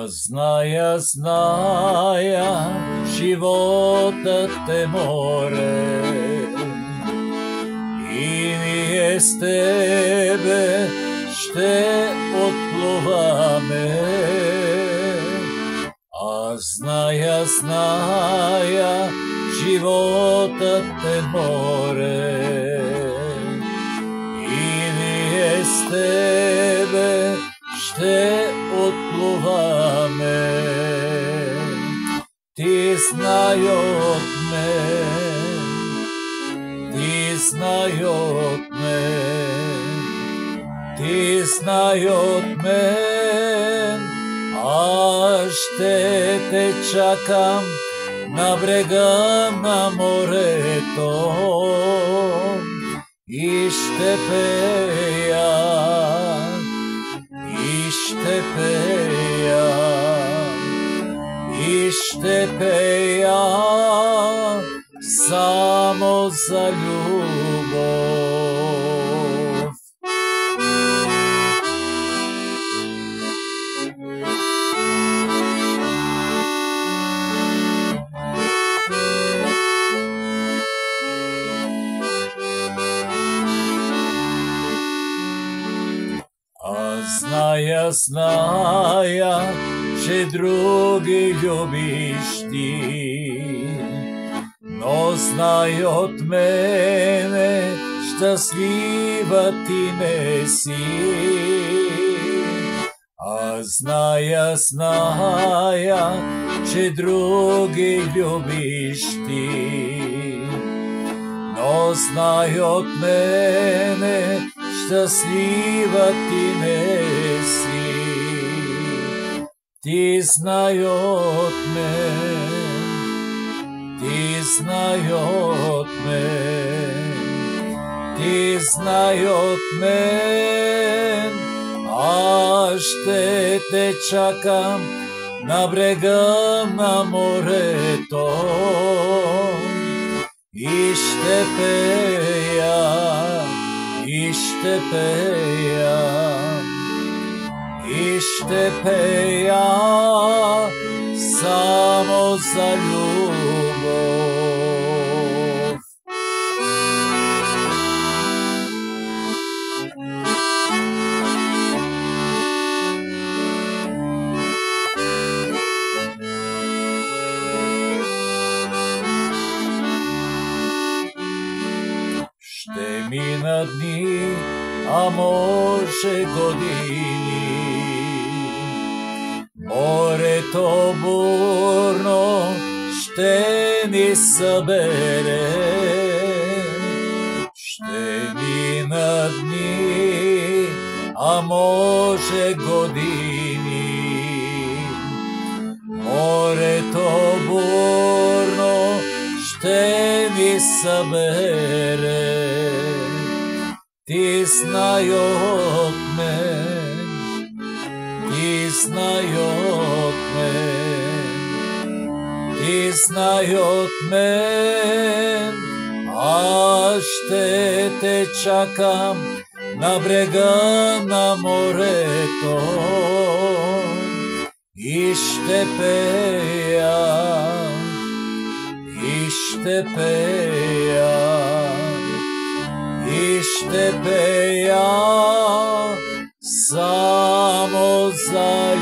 Зная, животът е море и ние с тебе ще отплуваме. Зная, животът е море и ние с тебе ще отплуваме. Ти знай от мен, ти знай от мен, ти знай от мен. Аз ще те чакам на брега на морето и ще пея, и ще пея, и ще пея само за любов. Зная, че други любиш ти, но знай от мене, щастлива ти не си. Зная, че други любиш ти, но знай от мене, щастлива ти не си. Ти знай от мен, ти знай от мен, ти знай от мен. Аз ще те чакам на брега на морето и ще пея, и ще пея, и ще пея само за любов. Ще мина дни, а може години, морето бурно ще ни събере. Ще мина дни, а може години, морето бурно ще ни събере. Ти знай от мен, ти знай от мен, ти знай от мен. Аз ще те чакам на брега на морето и ще пея, и ще пея, и ще пея само за